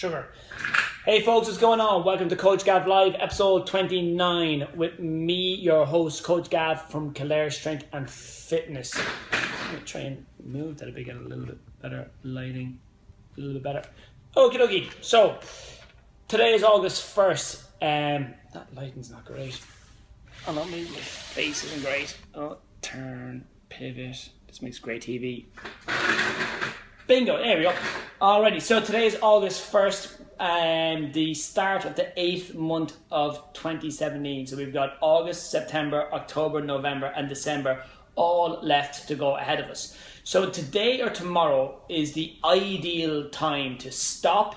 sugar. Hey folks, what's going on? Welcome to Coach Gav Live, episode 29, with me, your host, Coach Gav from Kildare Strength and Fitness. I'm going to try and move that a bit, get a little bit better lighting, a little bit better. Okie dokie. So, today is August 1st. That lighting's not great. Oh no, maybe my face isn't great. Oh, turn, pivot. This makes great TV. Bingo, there we go. Alrighty, so today is August 1st, the start of the 8th month of 2017. So we've got August, September, October, November and December all left to go ahead of us. So today or tomorrow is the ideal time to stop,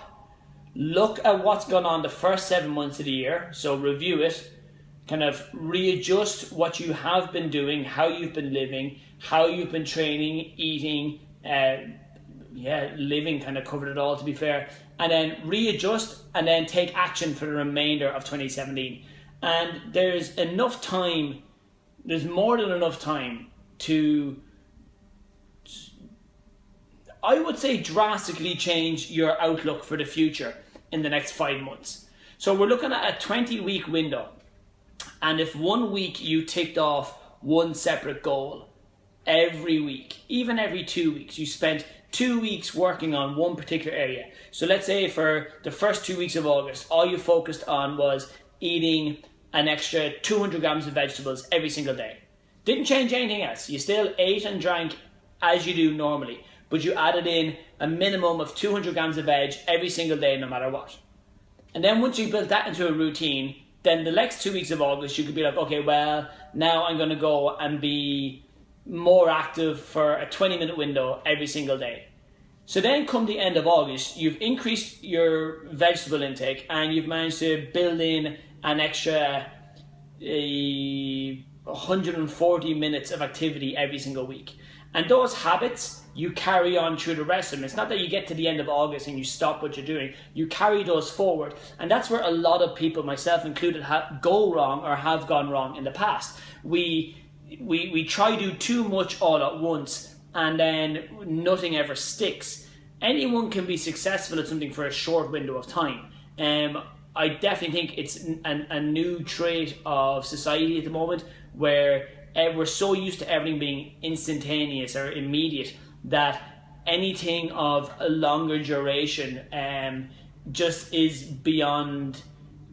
look at what's gone on the first 7 months of the year, so review it, kind of readjust what you have been doing, how you've been living, how you've been training, eating, living, kind of covered it all to be fair, and then readjust and then take action for the remainder of 2017. And there's enough time, there's more than enough time to, I would say, drastically change your outlook for the future in the next 5 months. So we're looking at a 20-week window, and if 1 week you ticked off one separate goal, every week, even every 2 weeks, you spent 2 weeks working on one particular area. So let's say for the first 2 weeks of August, all you focused on was eating an extra 200 grams of vegetables every single day. Didn't change anything else. You still ate and drank as you do normally, but you added in a minimum of 200 grams of veg every single day, no matter what. And then once you built that into a routine, then the next 2 weeks of August, you could be like, okay, well, now I'm going to go and be more active for a 20-minute window every single day. So then come the end of August, you've increased your vegetable intake and you've managed to build in an extra 140 minutes of activity every single week. And those habits, you carry on through the rest of them. It's not that you get to the end of August and you stop what you're doing. You carry those forward. And that's where a lot of people, myself included, go wrong or have gone wrong in the past. We try to do too much all at once and then nothing ever sticks. Anyone can be successful at something for a short window of time. I definitely think it's a new trait of society at the moment where we're so used to everything being instantaneous or immediate that anything of a longer duration just is beyond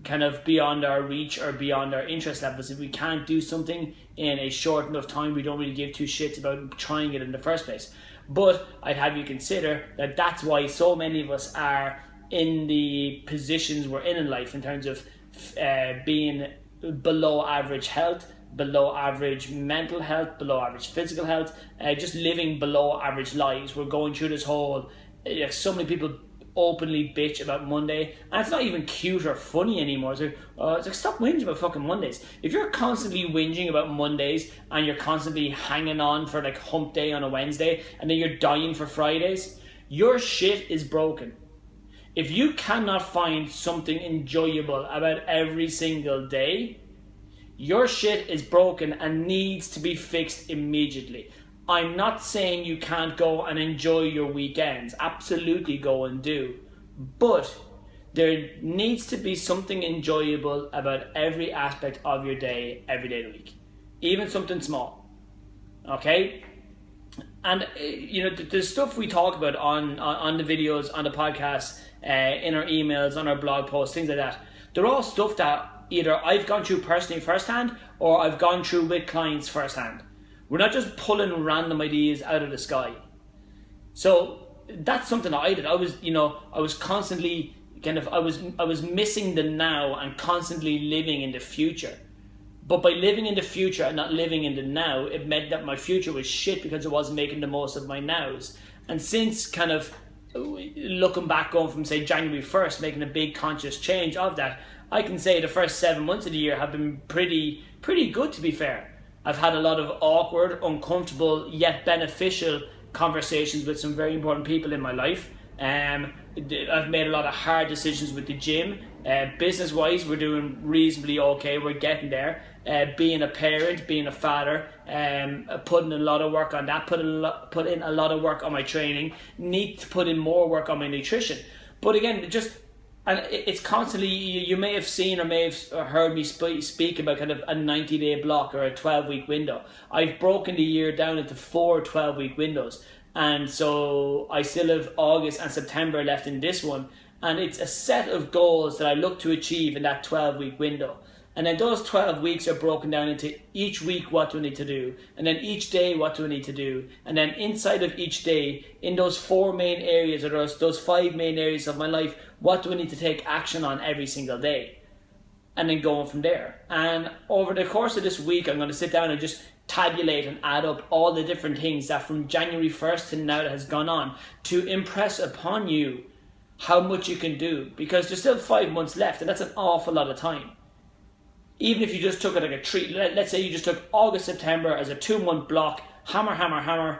our reach or beyond our interest levels. If we can't do something in a short enough time, we don't really give two shits about trying it in the first place. But I'd have you consider that that's why so many of us are in the positions we're in life in terms of being below average health, below average mental health, below average physical health, just living below average lives. We're going through this whole, so many people openly bitch about Monday, and it's not even cute or funny anymore. It's like stop whinging about fucking Mondays. If you're constantly whinging about Mondays and you're constantly hanging on for like hump day on a Wednesday and then you're dying for Fridays, your shit is broken. If you cannot find something enjoyable about every single day, your shit is broken and needs to be fixed immediately. I'm not saying you can't go and enjoy your weekends. Absolutely go and do. But there needs to be something enjoyable about every aspect of your day, every day of the week. Even something small. Okay? And, the stuff we talk about on the videos, on the podcast, in our emails, on our blog posts, things like that, they're all stuff that either I've gone through personally firsthand or I've gone through with clients firsthand. We're not just pulling random ideas out of the sky. So that's something that I did. I was constantly I was missing the now and constantly living in the future. But by living in the future and not living in the now, it meant that my future was shit because I wasn't making the most of my nows. And since kind of looking back, going from say January 1st, making a big conscious change of that, I can say the first 7 months of the year have been pretty good, to be fair. I've had a lot of awkward, uncomfortable, yet beneficial conversations with some very important people in my life. I've made a lot of hard decisions with the gym. Business-wise, we're doing reasonably okay. We're getting there. Being a parent, being a father, putting a lot of work on that, put in a lot of work on my training, need to put in more work on my nutrition. But again, it's constantly, you may have seen or may have heard me speak about kind of a 90-day block or a 12-week window. I've broken the year down into 4 12-week windows. And so I still have August and September left in this one. And it's a set of goals that I look to achieve in that 12-week window. And then those 12 weeks are broken down into each week, what do I need to do? And then each day, what do I need to do? And then inside of each day, in those 4 main areas or those 5 main areas of my life, what do I need to take action on every single day? And then going from there. And over the course of this week, I'm going to sit down and just tabulate and add up all the different things that from January 1st to now that has gone on to impress upon you how much you can do. Because there's still 5 months left, and that's an awful lot of time. Even if you just took it like a treat, let's say you just took August, September as a 2-month block, hammer,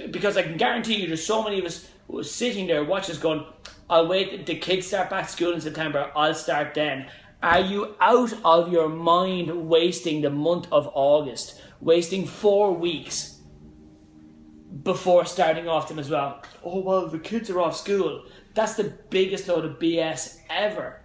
because I can guarantee you there's so many of us who are sitting there watching us going, I'll wait, the kids start back school in September, I'll start then. Are you out of your mind wasting the month of August, wasting 4 weeks before starting off them as well? Oh, well, the kids are off school. That's the biggest load of BS ever.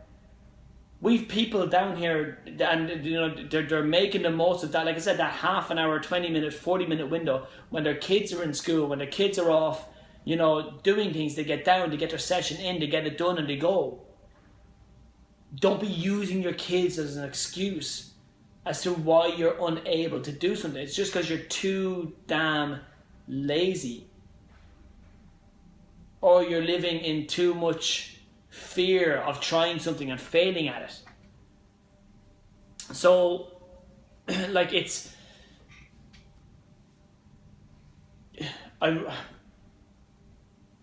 We've people down here, and you know they're making the most of that. Like I said, that half an hour, 20-minute, 40-minute window when their kids are in school, when their kids are off, you know, doing things. They get down, they get their session in, they get it done, and they go. Don't be using your kids as an excuse as to why you're unable to do something. It's just because you're too damn lazy, or you're living in too much fear of trying something and failing at it. So like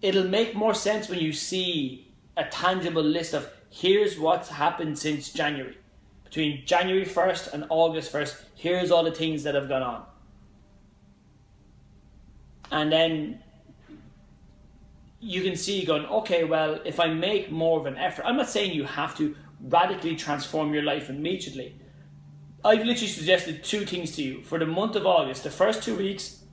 it'll make more sense when you see a tangible list of here's what's happened since January. Between January 1st and August 1st, here's all the things that have gone on. And then you can see going, okay, well, if I make more of an effort, I'm not saying you have to radically transform your life immediately. I've literally suggested 2 things to you. For the month of August, the first 2 weeks,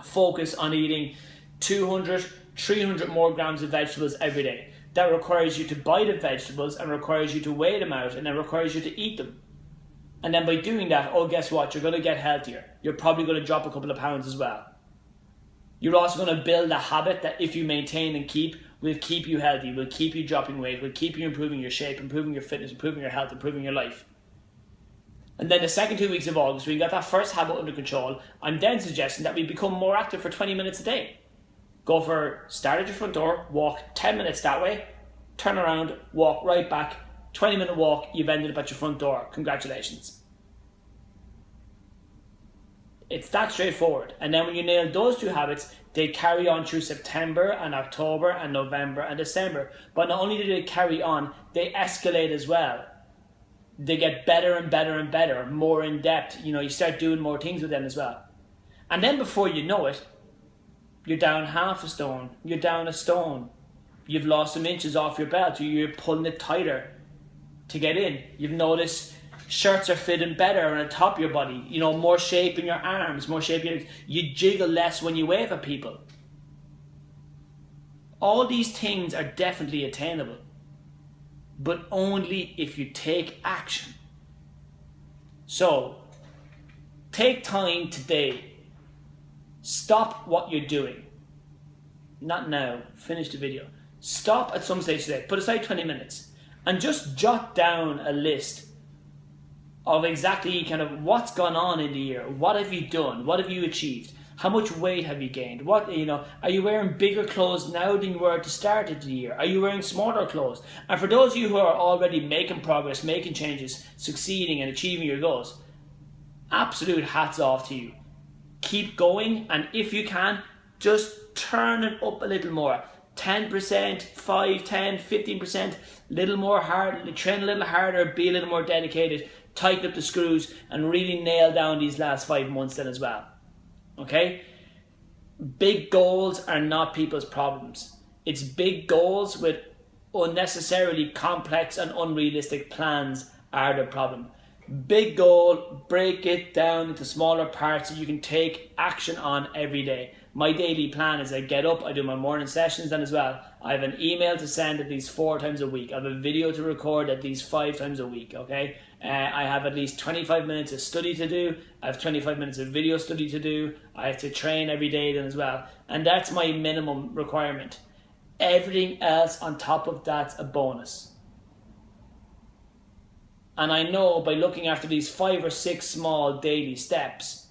focus on eating 200, 300 more grams of vegetables every day. That requires you to buy the vegetables and requires you to weigh them out and then requires you to eat them. And then by doing that, oh, guess what? You're going to get healthier. You're probably going to drop a couple of pounds as well. You're also going to build a habit that if you maintain and keep, will keep you healthy, will keep you dropping weight, will keep you improving your shape, improving your fitness, improving your health, improving your life. And then the second 2 weeks of August, we got that first habit under control. I'm then suggesting that we become more active for 20 minutes a day. Go for, start at your front door, walk 10 minutes that way, turn around, walk right back, 20-minute walk, you've ended up at your front door. Congratulations. It's that straightforward. And then when you nail those 2 habits, they carry on through September and October and November and December. But not only do they carry on, they escalate as well. They get better and better and better, more in depth. You know, you start doing more things with them as well. And then before you know it, you're down half a stone, you're down a stone. You've lost some inches off your belt, you're pulling it tighter to get in. You've noticed shirts are fitting better on the top of your body, you know, more shape in your arms, more shape in your, you jiggle less when you wave at people. All these things are definitely attainable, but only if you take action. So, take time today. Stop what you're doing. Not now, finish the video. Stop at some stage today, put aside 20 minutes, and just jot down a list of exactly kind of what's gone on in the year. What have you done? What have you achieved? How much weight have you gained? What, you know, are you wearing bigger clothes now than you were at the start of the year? Are you wearing smaller clothes? And for those of you who are already making progress, making changes, succeeding and achieving your goals, absolute hats off to you. Keep going, and if you can, just turn it up a little more. 10%, 5, 10, 15%, little more hard, train a little harder, be a little more dedicated, tighten up the screws, and really nail down these last 5 months then as well. Okay? Big goals are not people's problems. It's big goals with unnecessarily complex and unrealistic plans are the problem. Big goal, break it down into smaller parts that you can take action on every day. My daily plan is I get up, I do my morning sessions then as well. I have an email to send at least 4 times a week. I have a video to record at least 5 times a week, okay? I have at least 25 minutes of study to do. I have 25 minutes of video study to do. I have to train every day then as well. And that's my minimum requirement. Everything else on top of that's a bonus. And I know by looking after these 5 or 6 small daily steps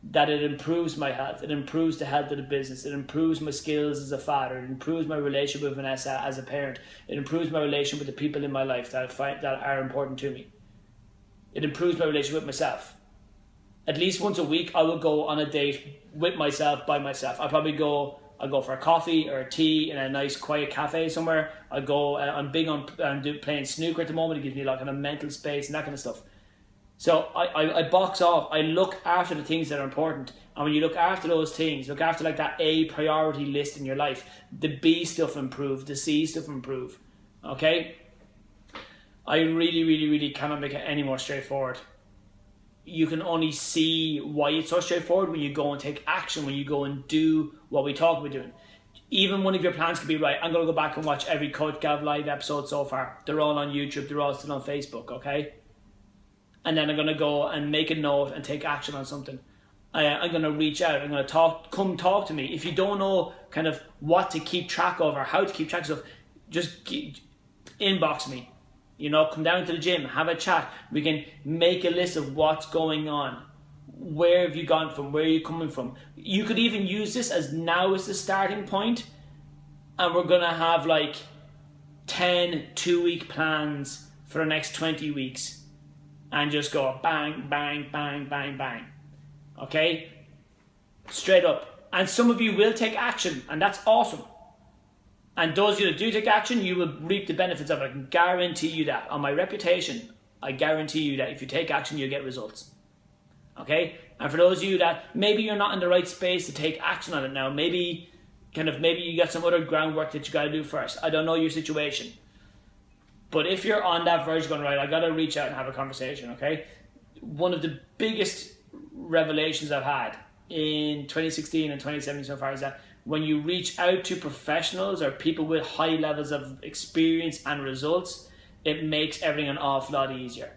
that it improves my health, it improves the health of the business, it improves my skills as a father, it improves my relationship with Vanessa as a parent, it improves my relationship with the people in my life that I find that are important to me. It improves my relationship with myself. At least once a week, I will go on a date with myself, by myself. I'll go for a coffee or a tea in a nice quiet cafe somewhere. I'm big on playing snooker at the moment. It gives me like a mental space and that kind of stuff. So I box off. I look after the things that are important. And when you look after those things, look after like that A priority list in your life, the B stuff improve, the C stuff improve. Okay? I really, really, really cannot make it any more straightforward. You can only see why it's so straightforward when you go and take action, when you go and do what we talk about doing. Even one of your plans could be, right, I'm going to go back and watch every Coach Gav Live episode so far. They're all on YouTube. They're all still on Facebook, okay? And then I'm going to go and make a note and take action on something. I'm going to reach out. I'm going to come talk to me. If you don't know kind of what to keep track of or how to keep track of stuff, just inbox me. You know, come down to the gym, have a chat. We can make a list of what's going on. Where have you gone from? Where are you coming from? You could even use this as now as the starting point. And we're going to have like 10 2-week plans for the next 20 weeks. And just go bang, bang, bang, bang, bang. Okay? Straight up. And some of you will take action. And that's awesome. And those of you that do take action, you will reap the benefits of it. I can guarantee you that. On my reputation, I guarantee you that if you take action, you'll get results. Okay? And for those of you that maybe you're not in the right space to take action on it now, maybe you got some other groundwork that you got to do first. I don't know your situation. But if you're on that verge going, right, I got to reach out and have a conversation, okay? One of the biggest revelations I've had in 2016 and 2017 so far is that when you reach out to professionals or people with high levels of experience and results, it makes everything an awful lot easier.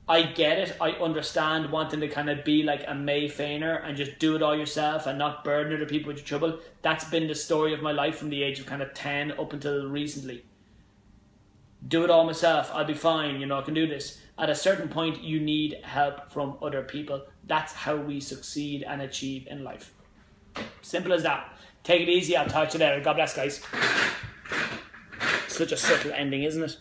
I get it. I understand wanting to kind of be like a May Feiner and just do it all yourself and not burden other people with your trouble. That's been the story of my life from the age of kind of 10 up until recently. Do it all myself. I'll be fine. You know, I can do this. At a certain point, you need help from other people. That's how we succeed and achieve in life. Simple as that. Take it easy. I'll talk to you later. God bless, guys. Such a subtle ending, isn't it?